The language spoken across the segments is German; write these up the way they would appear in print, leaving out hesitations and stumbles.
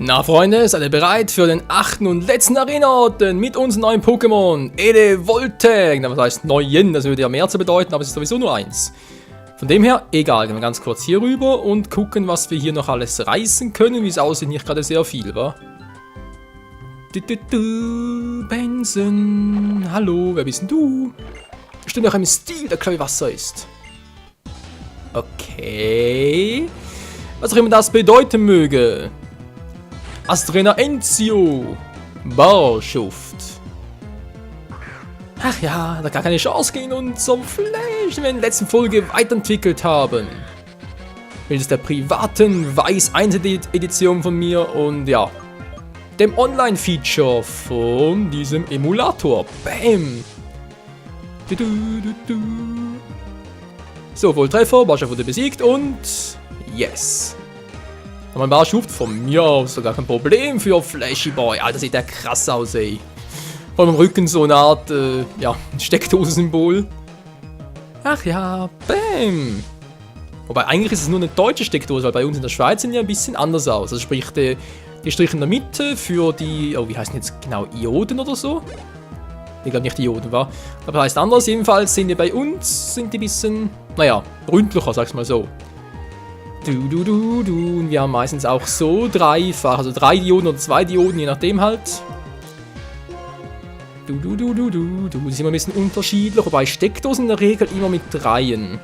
Na Freunde, seid ihr bereit für den 8. und letzten Arena-Orten mit unserem neuen Pokémon Elevoltec? Was heißt neuen? Das würde ja mehr zu bedeuten, aber es ist sowieso nur eins. Von dem her, egal, gehen wir ganz kurz hier rüber und gucken, was wir hier noch alles reißen können. Wie es aussieht, nicht gerade sehr viel, wa? Benson, hallo, wer bist denn du? Bestimmt nach einem Stil, der klar wie Wasser ist. Okay. Was auch immer das bedeuten möge. Astrena Enzio. Barschuft. Ach ja, da gar keine Chance gegen unser Flash, die wir in der letzten Folge weiterentwickelt haben. Mittels der privaten Weiß 1 Edition von mir und ja, dem Online-Feature von diesem Emulator. Bam! So, Volltreffer, Barschuft wurde besiegt und yes. Aber ein Barschuft von mir aus, sogar kein Problem für Flashy Boy. Alter, sieht der krass aus, ey. Vor allem im Rücken so eine Art, ja, Steckdosensymbol. Ach ja, bam! Wobei, eigentlich ist es nur eine deutsche Steckdose, weil bei uns in der Schweiz sehen die ein bisschen anders aus. Also sprich, die Striche in der Mitte für die, oh, wie heißen jetzt genau, Ioden oder so? Ich glaube nicht Ioden, war. Aber das heißt anders, jedenfalls sind die bei uns, sind die ein bisschen, naja, ründlicher, sag's mal so. Und wir haben meistens auch so dreifach, also 3 Dioden oder 2 Dioden, je nachdem halt. Die sind immer ein bisschen unterschiedlich, wobei Steckdosen in der Regel immer mit 3.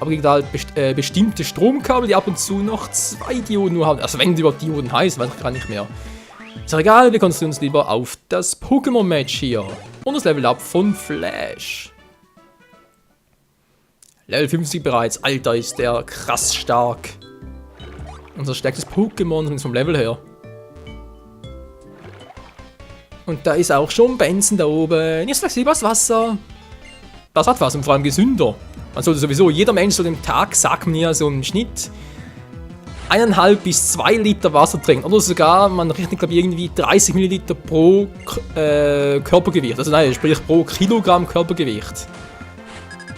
Aber gibt halt bestimmte Stromkabel, die ab und zu noch 2 Dioden nur haben. Also wenn die überhaupt Dioden heißen, weiß ich gar nicht mehr. Ist auch egal, wir konzentrieren uns lieber auf das Pokémon-Match hier. Und das Level-Up von Flash. Level 50 bereits. Alter, ist der krass stark. Unser stärkstes Pokémon vom Level her. Und da ist auch schon Benson da oben. Jetzt sagst du übers Wasser. Das hat was und vor allem gesünder. Man sollte sowieso, jeder Mensch soll im Tag, sagt man ja, so im Schnitt 1,5 bis 2 Liter Wasser trinken. Oder sogar, man rechnet glaube ich irgendwie 30 Milliliter pro Körpergewicht. Also nein, sprich pro Kilogramm Körpergewicht.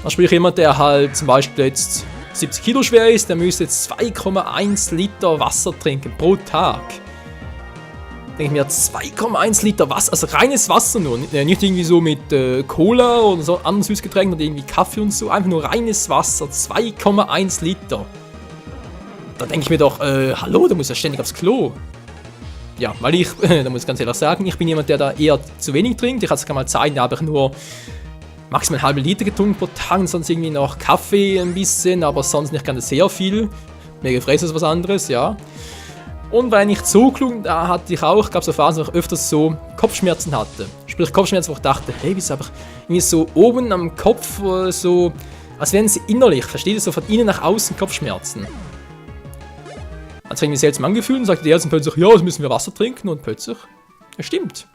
Also sprich jemand, der halt zum Beispiel jetzt 70 Kilo schwer ist, der müsste jetzt 2,1 Liter Wasser trinken pro Tag. Denke ich mir, 2,1 Liter Wasser, also reines Wasser nur, nicht irgendwie so mit Cola oder so anderen Süßgetränken oder irgendwie Kaffee und so, einfach nur reines Wasser, 2,1 Liter. Da denke ich mir doch, hallo, da muss ja ständig aufs Klo. Ja, weil ich, da muss ich ganz ehrlich sagen, ich bin jemand, der da eher zu wenig trinkt. Ich hatte es mal Zeit, da habe ich nur maximal 1/2 Liter getrunken pro Tag und sonst irgendwie noch Kaffee ein bisschen, aber sonst nicht ganz sehr viel. Mehr gefressen ist was anderes, ja. Und weil ich nicht so klug, da hatte ich auch, gab es so Phasen, wo ich öfters so Kopfschmerzen hatte. Sprich Kopfschmerzen, wo ich dachte, hey, wieso einfach irgendwie so oben am Kopf so, als wären sie innerlich, versteht ihr, so von innen nach außen Kopfschmerzen. Hat sich irgendwie seltsam angefühlt und sagte der Ärzte plötzlich, ja, jetzt müssen wir Wasser trinken und plötzlich, ja stimmt.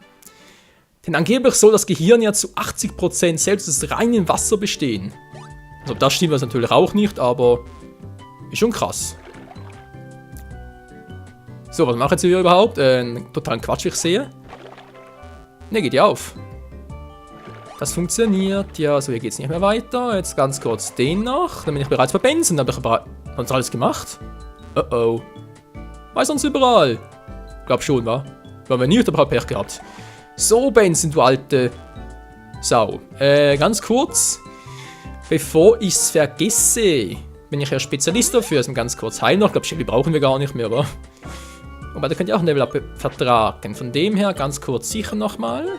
Denn angeblich soll das Gehirn ja zu 80% selbst aus reinem Wasser bestehen. Also das stimmt das natürlich auch nicht, aber ist schon krass. So, was machen jetzt hier überhaupt? Totalen Quatsch, wie ich sehe. Ne, geht ja auf. Das funktioniert. Ja, so hier geht es nicht mehr weiter. Jetzt ganz kurz den noch. Dann bin ich bereits bei Benson. Dann habe ich bereits alles gemacht. Oh. Weiß uns überall. Glaub schon, wa? Wenn wir nicht, aber hab Pech gehabt. So, Benson, du alte Sau. Ganz kurz. Bevor ich es vergesse, bin ich ja Spezialist dafür. Also ganz kurz heilen noch. Ich glaube, Shelly brauchen wir gar nicht mehr, wa? Aber da könnt ihr auch ein Level-Up vertragen. Von dem her, ganz kurz sicher nochmal.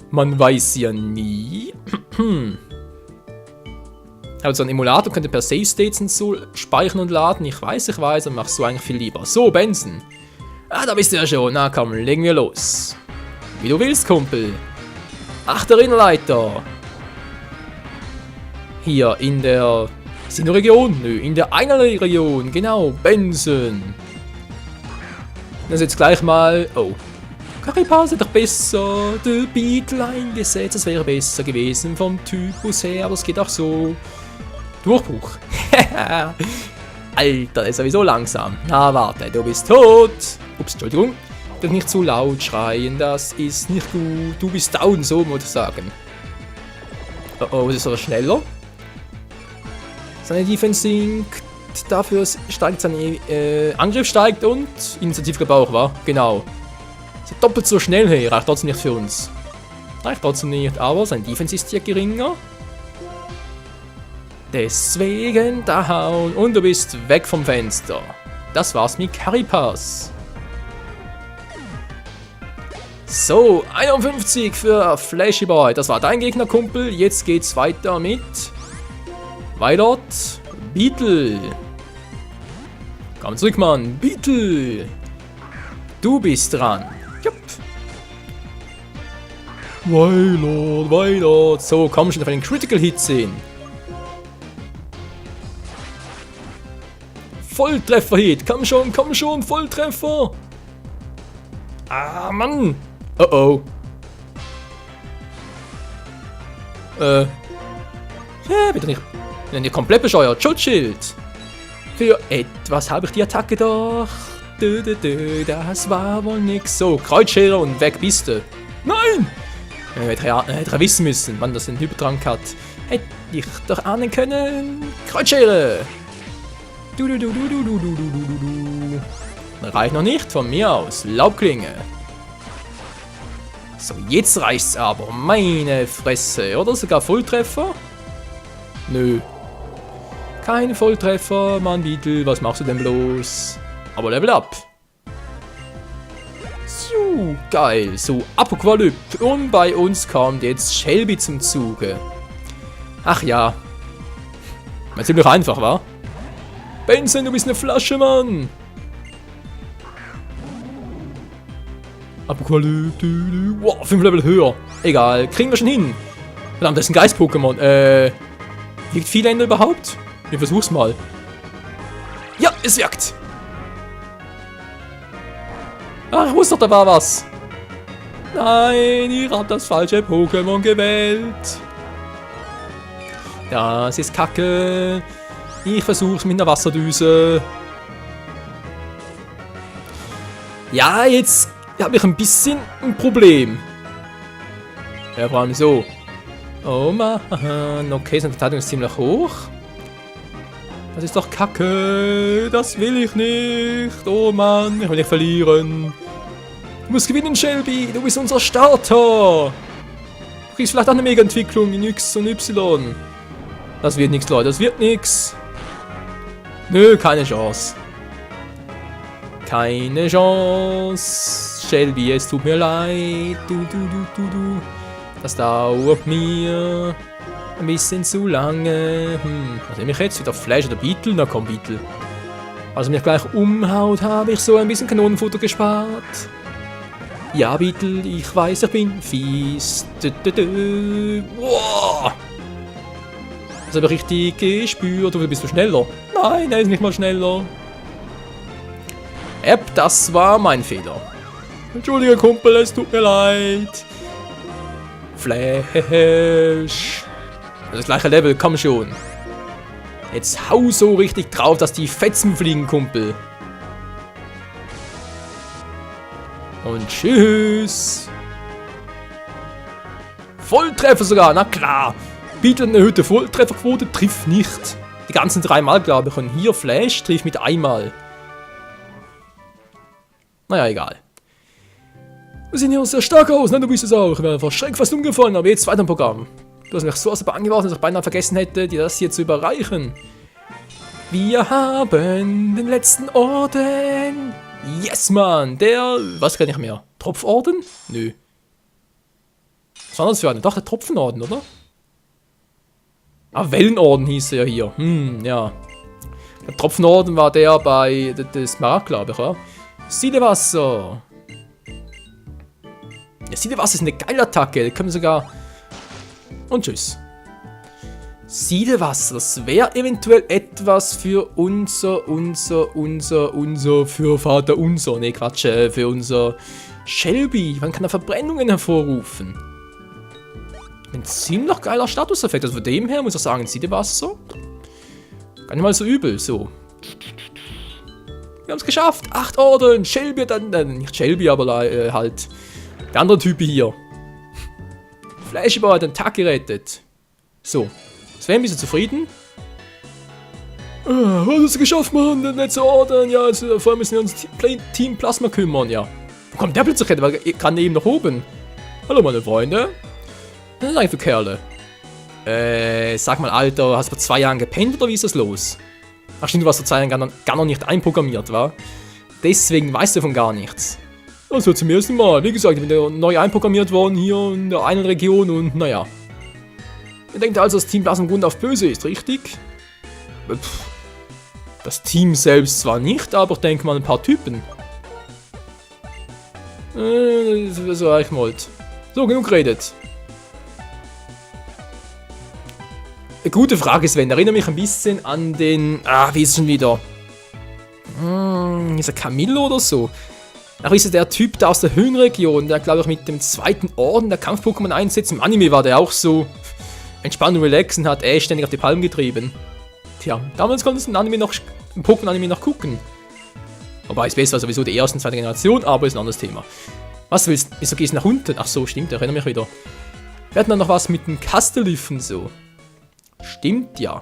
Man weiß ja nie. Also ein Emulator könnt ihr per Save States und so speichern und laden. Ich weiß, aber machst du eigentlich viel lieber. So, Benson. Ah, da bist du ja schon. Na komm, legen wir los. Wie du willst, Kumpel. 8. Arenaleiter. Hier in der Sinnoh-Region. Nö, in der Einerlei-Region. Genau, Benson. Das jetzt gleich mal. Oh. Carapaz hätte doch besser den Beetle eingesetzt. Das wäre besser gewesen vom Typus her. Aber es geht auch so. Durchbruch. Alter, das ist sowieso langsam. Na, warte, du bist tot. Ups, Entschuldigung. Du nicht zu laut schreien, das ist nicht gut. Du bist down, so muss ich sagen. Oh, das ist aber schneller. Seine Defense sinkt. dafür steigt sein Angriff steigt und Initiativgebrauch war. Genau. Ist doppelt so schnell, hey, reicht trotzdem nicht für uns. Reicht trotzdem nicht, aber sein Defense ist hier geringer. Deswegen da hauen und du bist weg vom Fenster. Das war's mit Curry Pass. So, 51 für Flashy Boy. Das war dein Gegner, Kumpel. Jetzt geht's weiter mit Violet Beetle. Komm zurück, Mann. Beetle. Du bist dran. Jupp. Violet. So, komm schon auf einen Critical Hit sehen. Volltreffer-Hit. Komm schon, Volltreffer. Ah, Mann. Oh. Ja, bitte nicht. Nicht komplett bescheuert. Schutzschild. Für etwas habe ich die Attacke doch. Das war wohl nix. So, Kreuzschere und weg bist du. Nein! Hätte er wissen müssen, wann das den Hypertrank hat. Hätte ich doch ahnen können. Kreuzschere. Reicht noch nicht von mir aus. Laubklinge. So, jetzt reicht's aber. Meine Fresse. Oder sogar Volltreffer? Nö. Kein Volltreffer, Mann, Beetle. Was machst du denn bloß? Aber Level Up. So, geil. So, Apokalypse. Und bei uns kommt jetzt Shelby zum Zuge. Ach ja. War ziemlich einfach, wa? Benson, du bist eine Flasche, Mann. Apokalypse. Wow, 5 Level höher. Egal, kriegen wir schon hin. Verdammt, das ist ein Geist-Pokémon. Liegt viel Ende überhaupt? Ich versuch's mal. Ja, es wirkt. Ach, ich wusste doch, da war was. Nein, ich hab das falsche Pokémon gewählt. Das ist Kacke. Ich versuch's mit einer Wasserdüse. Ja, jetzt habe ich ein bisschen ein Problem. Ja, vor allem so. Oh Mann, okay, seine Verteidigung ist ziemlich hoch. Das ist doch Kacke. Das will ich nicht. Oh Mann, ich will nicht verlieren. Du musst gewinnen, Shelby. Du bist unser Starter. Du kriegst vielleicht auch eine Mega-Entwicklung in X und Y. Das wird nichts, Leute. Das wird nichts. Nö, keine Chance. Keine Chance. Shelby, es tut mir leid. Du. Das dauert mir ein bisschen zu lange. Was nehme ich jetzt? Wieder Flash oder Beetle? Na komm, Beetle. Als er mich gleich umhaut, habe ich so ein bisschen Kanonenfutter gespart. Ja, Beetle, ich weiß, ich bin fies. Wow. Das habe ich richtig gespürt. Du bist du schneller? Nein, er ist nicht mal schneller. Das war mein Fehler. Entschuldige, Kumpel, es tut mir leid. Flash. Das gleiche Level, komm schon. Jetzt hau so richtig drauf, dass die Fetzen fliegen, Kumpel. Und tschüss. Volltreffer sogar, na klar. Bietet eine erhöhte Volltrefferquote, trifft nicht. Die ganzen 3 Mal, glaube ich. Und hier Flash trifft mit einmal. Naja, egal. Wir sehen hier sehr stark aus, ne? Du bist es auch. Ich wäre verschreckt fast umgefallen, aber jetzt weiter im Programm. Du hast mich so aus der Bahn geworfen, dass ich beinahe vergessen hätte, dir das hier zu überreichen. Wir haben den letzten Orden. Yes, Mann. Der, was kann ich mehr? Tropforden? Nö. Was war das für eine? Doch, der Tropfenorden, oder? Ah, Wellenorden hieß er hier. Ja. Der Tropfenorden war der bei des Smaragd, glaube ich, oder? Siedewasser. Ja, Siedewasser ist eine geile Attacke. Da können wir sogar... Und tschüss. Siedewasser, das wäre eventuell etwas für für Vater unser. Ne, Quatsch, für unser Shelby. Man kann da Verbrennungen hervorrufen. Ein ziemlich geiler Statuseffekt. Also von dem her muss ich sagen, Siedewasser. Gar nicht mal so übel, so. Wir haben es geschafft. 8 Orden. Shelby, nicht Shelby, aber halt der andere Typ hier. Flashy Boy hat den Tag gerettet. So. Sven, bist du zufrieden? Was hast du geschafft, Mann? Den letzten Orden. Ja, also, vor allem müssen wir uns Team Plasma kümmern, ja. Wo kommt der plötzlich hin? Weil gerade eben nach oben. Hallo, meine Freunde. Was ist eigentlich für Kerle? Sag mal, Alter, hast du vor 2 Jahren gepennt oder wie ist das los? Ach stimmt, du warst vor 2 Jahren gar noch nicht einprogrammiert, wa? Deswegen weißt du von gar nichts. Das wird zum ersten Mal. Wie gesagt, ich bin neu einprogrammiert worden hier in der einen Region und naja. Ihr denkt also, das Team Plasma Grund auf böse ist, richtig? Das Team selbst zwar nicht, aber ich denke mal ein paar Typen. So reicht mal. So, genug geredet. Eine gute Frage, Sven. Erinnere mich ein bisschen an den... wie ist es schon wieder? Ist er Camillo oder so? Ach, ist er der Typ da aus der Höhenregion, der, glaube ich, mit dem 2. Orden der Kampf-Pokémon einsetzt. Im Anime war der auch so entspannt und relaxen, hat ständig auf die Palmen getrieben. Tja, damals konntest du ein Pokémon-Anime noch gucken. Wobei es besser war sowieso die erste und 2. Generation, aber ist ein anderes Thema. Was willst du? Wieso gehst du nach unten? Ach so, stimmt, erinnere mich wieder. Wir hatten dann noch was mit dem Kasteliffen so. Stimmt ja.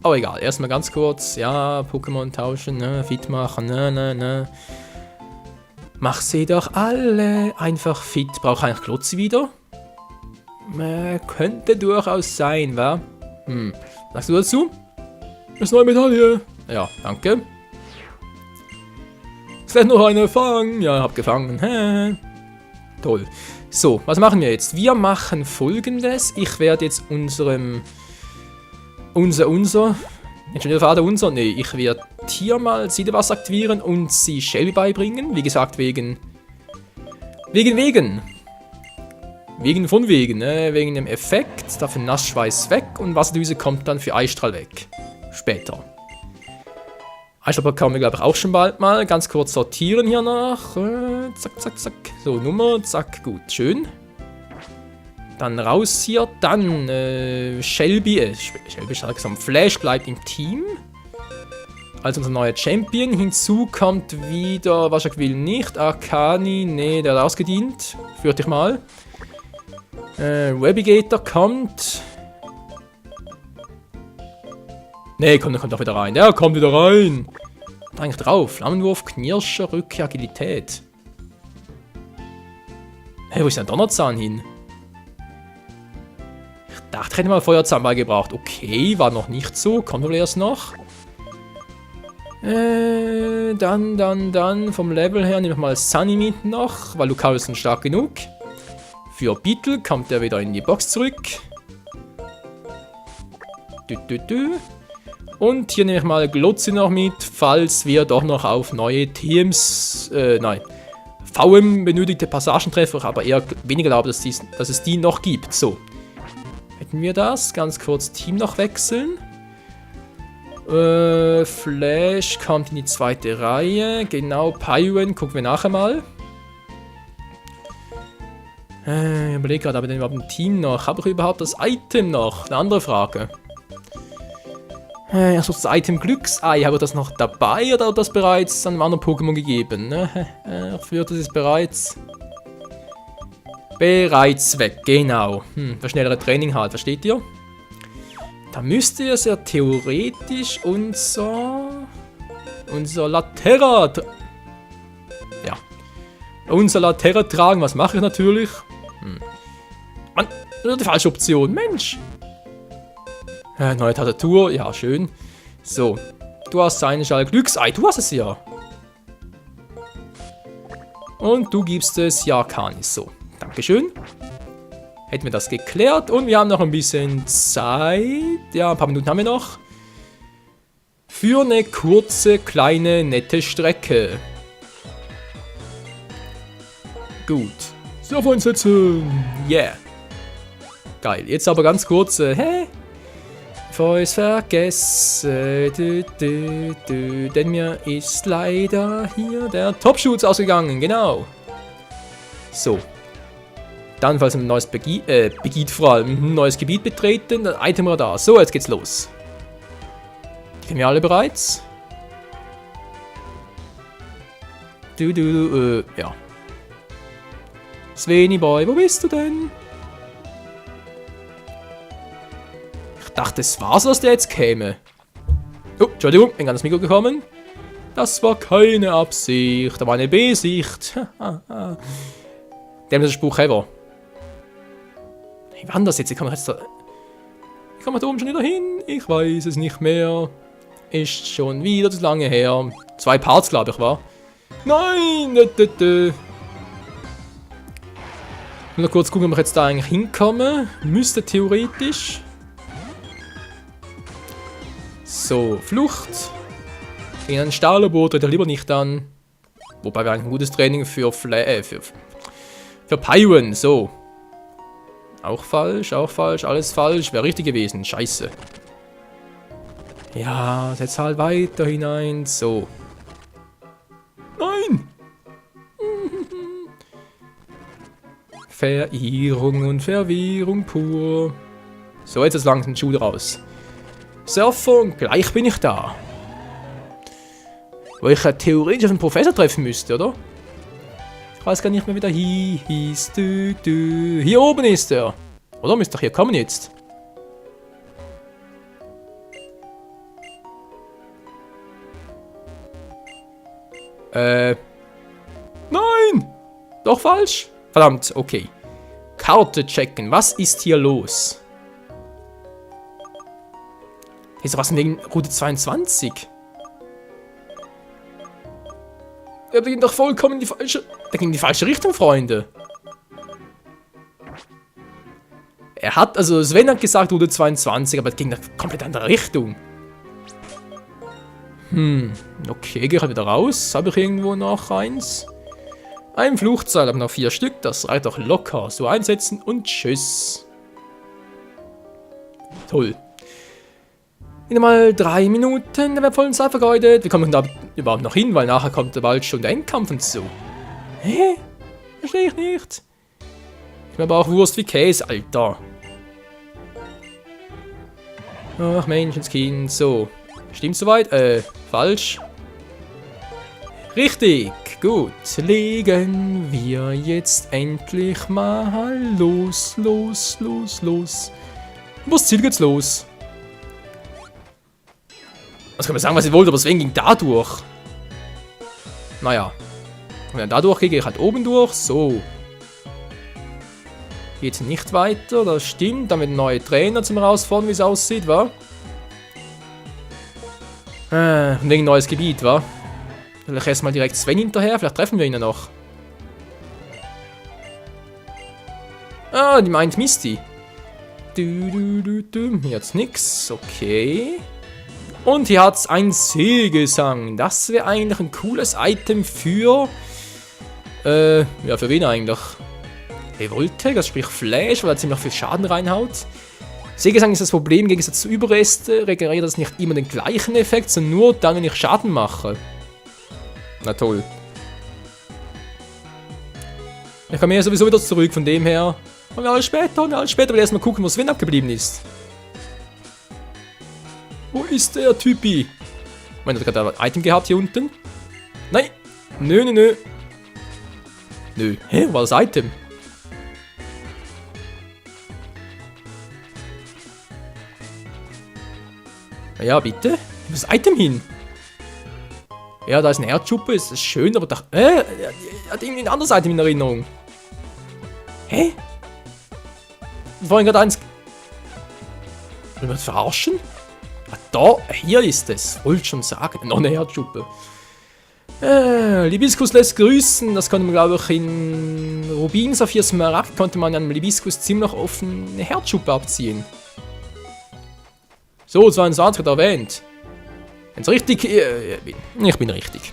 Aber egal, erstmal ganz kurz. Ja, Pokémon tauschen, ne, fit machen, ne. Mach sie doch alle einfach fit. Braucht eigentlich Klotzi wieder? Könnte durchaus sein, wa? Sagst du dazu? Das ist eine neue Medaille. Ja, danke. Es wird noch eine fangen. Ja, hab gefangen. Hä? Toll. So, was machen wir jetzt? Wir machen Folgendes. Ich werde jetzt ich werde hier mal Siedewasser aktivieren und sie Shelby beibringen. Wie gesagt, wegen dem Effekt. Dafür Nassschweiß weg und Wasserdüse kommt dann für Eisstrahl weg. Später. Eisstrahl bekommen wir, glaube ich, auch schon bald mal. Ganz kurz sortieren hier nach. Zack. So, Nummer, zack, gut, schön. Dann raus hier, dann Shelby langsam. Flash bleibt im Team. Als unser neuer Champion. Hinzu kommt wieder, was ich will nicht, Arcani, nee, der hat ausgedient. Führt dich mal. Webigator kommt. Nee, komm, der kommt auch wieder rein. Der kommt wieder rein. Was ist eigentlich drauf? Flammenwurf, Knirscher, Rückkehr, Agilität. Hey, wo ist der Donnerzahn hin? Ich dachte, ich hätte mal Feuerzahn beigebracht. Okay, war noch nicht so. Kommt wohl erst noch. Dann vom Level her nehme ich mal Sunny mit noch, weil Lucario ist stark genug. Für Beetle kommt er wieder in die Box zurück. Und hier nehme ich mal Glotzi noch mit, falls wir doch noch auf neue VM benötigte Passagentreffer, aber eher weniger glaube, dass es die noch gibt. So. Hätten wir das? Ganz kurz Team noch wechseln. Flash kommt in die 2. Reihe. Genau, Pyren gucken wir nachher mal. Ich überlege gerade, habe ich denn überhaupt ein Team noch? Habe ich überhaupt das Item noch? Eine andere Frage. Also das Item Glücksei, habe ich das noch dabei oder das bereits an einem anderen Pokémon gegeben? Für das ist bereits weg, genau. Das schnellere Training halt, versteht ihr? Da müsste es ja theoretisch unser Laterra tragen. Was mache ich natürlich? Mann, das ist die falsche Option, Mensch. Neue Tastatur, ja, schön. So, du hast seine Schale Glücksei, du hast es ja. Und du gibst es ja Canis. So, dankeschön. Hätten wir das geklärt und wir haben noch ein bisschen Zeit. Ja, ein paar Minuten haben wir noch. Für eine kurze, kleine, nette Strecke. Gut. Surf einsetzen. Yeah. Geil. Jetzt aber ganz kurz. Bevor ich es vergesse. Denn mir ist leider hier der Top-Schutz ausgegangen. Genau. So. Dann, falls ein neues ein neues Gebiet betreten, dann Itemradar. So, jetzt geht's los. Kennen wir alle bereits? Ja. Sveni Boy, wo bist du denn? Ich dachte, es war's, was der jetzt käme. Oh, Entschuldigung, bin ganz Mikro gekommen. Das war keine Absicht, da war eine B-Sicht. Der Spruch ever. Wie war das jetzt? Wie kann man da oben schon wieder hin? Ich weiß es nicht mehr. Ist schon wieder zu lange her. 2 Parts, glaube ich, war. Nein! Mal kurz gucken, ob ich jetzt da eigentlich hinkomme. Müsste theoretisch. So, Flucht. Gegen einen Stahlboot tritt er lieber nicht an. Wobei wir eigentlich ein gutes Training für Pyron. So. Auch falsch, alles falsch. Wäre richtig gewesen. Scheiße. Ja, setz halt weiter hinein. So. Nein! Verirrung und Verwirrung pur. So, jetzt ist langsam ein Schuh raus. Surfer und gleich bin ich da. Wo ich ja theoretisch auf einen Professor treffen müsste, oder? Ich weiß gar nicht mehr, wie der hieß. Hier oben ist er. Oder? Müsste doch hier kommen jetzt. Nein! Doch falsch? Verdammt, okay. Karte checken. Was ist hier los? Ist was wegen Route 22? Ja, der ging doch vollkommen in die falsche... Der ging in die falsche Richtung, Freunde. Er hat, also Sven hat gesagt Route 22, aber es ging in eine komplett andere Richtung. Okay, gehe ich halt wieder raus. Habe ich irgendwo noch eins? Ein Fluchtseil, habe noch 4 Stück. Das reicht doch locker. So einsetzen und tschüss. Toll. Wieder mal 3 Minuten der wertvollen Zeit vergeudet. Wie kommen wir da überhaupt noch hin? Weil nachher kommt bald schon der Endkampf und so. Hä? Verstehe ich nicht. Ich bin aber auch Wurst wie Käse, Alter. Ach, Menschenskind. So. Stimmt soweit? Falsch. Richtig. Gut. Legen wir jetzt endlich mal los. Wo's Ziel geht's los? Was kann man sagen, was ihr wollt, aber Sven ging da durch. Naja. Und wenn da durchgehe, gehe ich halt oben durch. So. Geht nicht weiter, das stimmt. Dann wird ein neuer Trainer zum Herausfordern, wie es aussieht, wa? Und wegen neues Gebiet, wa? Vielleicht erstmal direkt Sven hinterher, vielleicht treffen wir ihn ja noch. Ah, die meint Misty. Jetzt nix, okay. Und hier hat's ein Seegesang. Das wäre eigentlich ein cooles Item für... ja, für wen eigentlich? Revolte, das sprich Flash, weil er ziemlich viel Schaden reinhaut. Seegesang ist das Problem, im Gegensatz zu Überreste regeneriert das nicht immer den gleichen Effekt, sondern nur dann, wenn ich Schaden mache. Na toll. Ich komme ja sowieso wieder zurück, von dem her. Und wir alles später, will erstmal gucken, wo Sven abgeblieben ist. Wo ist der Typi? Meint er gerade ein Item gehabt hier unten? Nein! Nö. Hä, wo war das Item? Ja, bitte? Wo ist das Item hin? Ja, da ist ein Herzschuppe, ist schön, aber da... er hat irgendwie ein anderes Item in Erinnerung. Hä? Vorhin gerade eins... Will man das verarschen? Ah, da, hier ist es. Wollte schon sagen. Noch eine Herzschuppe. Libiskus lässt grüßen. Das konnte man, glaube ich, in Rubin, Saphir, Smaragd konnte man an Libiskus ziemlich offen eine Herzschuppe abziehen. So, 22 wird erwähnt. Wenn's richtig... ich bin richtig.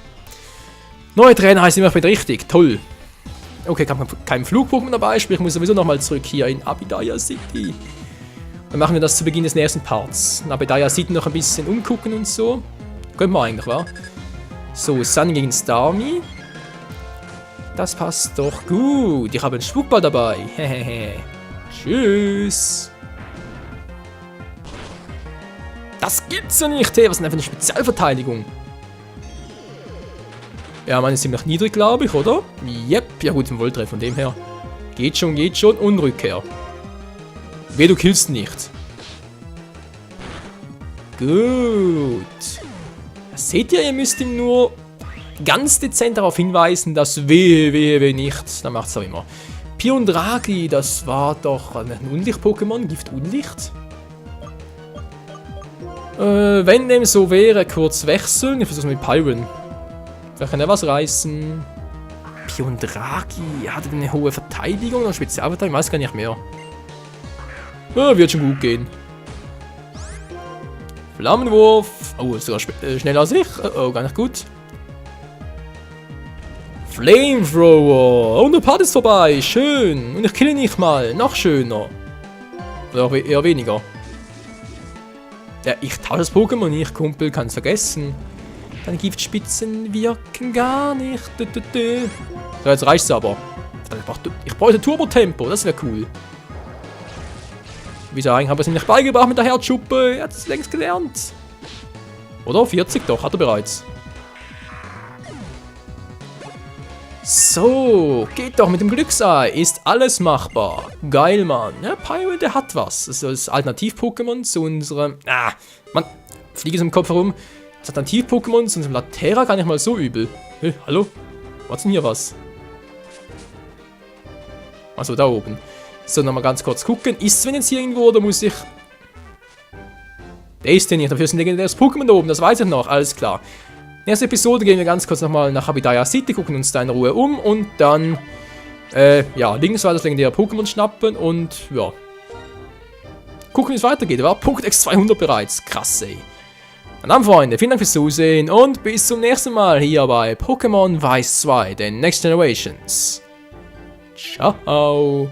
Neue Trainer heißt immer, ich bin richtig. Toll. Okay, kein Flug-Pokémon dabei. Sprich, ich muss sowieso nochmal zurück hier in Abidaya City. Dann machen wir das zu Beginn des nächsten Parts. In Abidaya City noch ein bisschen umgucken und so. Könnte man eigentlich, wa? So, Sun gegen Starmie. Das passt doch gut. Ich habe einen Spukball dabei. Hehehe. Tschüss. Das gibt's ja nicht, hey. Was ist denn einfach eine Spezialverteidigung? Ja, meine ist ziemlich niedrig, glaube ich, oder? Yep, ja gut, im Volltreff von dem her. Geht schon. Und Rückkehr. Weh, du killst nicht. Gut. seht ihr, ihr müsst ihm nur ganz dezent darauf hinweisen, dass wehe nicht. Dann macht es auch immer. Piondragi, das war doch ein Unlicht-Pokémon. Gift Unlicht? Wenn dem so wäre, kurz wechseln. Ich versuche mit Pyron. Vielleicht kann er was reißen. Piondragi, hat er eine hohe Verteidigung oder Spezialverteidigung? Ich weiß gar nicht mehr. Wird schon gut gehen. Flammenwurf. Oh, sogar schneller als ich. Oh, gar nicht gut. Flamethrower. Und der Part ist vorbei. Schön. Und ich kille ihn nicht mal. Noch schöner. Oder auch eher weniger. Ja, ich tausche das Pokémon nicht, Kumpel. Kann's vergessen. Deine Giftspitzen wirken gar nicht. So, jetzt reicht's aber. Ich bräuchte Turbo-Tempo. Das wäre cool. Wieso eigentlich habe ich es ihm nicht beigebracht mit der Herzschuppe? Er hat es längst gelernt. Oder? 40 doch, hat er bereits. So, geht doch mit dem Glücksei. Ist alles machbar. Geil, Mann. Ja, Pyro, der hat was. Das ist das Alternativ-Pokémon zu unserem... Mann, fliege es im Kopf herum. Das Alternativ-Pokémon zu unserem Latera gar nicht mal so übel. Hey, hallo? Was ist denn hier was? Also, da oben. So, nochmal ganz kurz gucken. Ist Sven jetzt hier irgendwo oder muss ich... Der ist der nicht. Dafür ist ein legendäres Pokémon da oben. Das weiß ich noch. Alles klar. Nächste Episode gehen wir ganz kurz nochmal nach Abidaya City, gucken uns da in Ruhe um und dann, ja, links war das legendäre Pokémon schnappen und, ja. Gucken, wie es weitergeht. War Punkt X200 bereits. Krass, ey. Und dann, Freunde, vielen Dank fürs Zusehen und bis zum nächsten Mal hier bei Pokémon Weiß 2, den Next Generations. Ciao.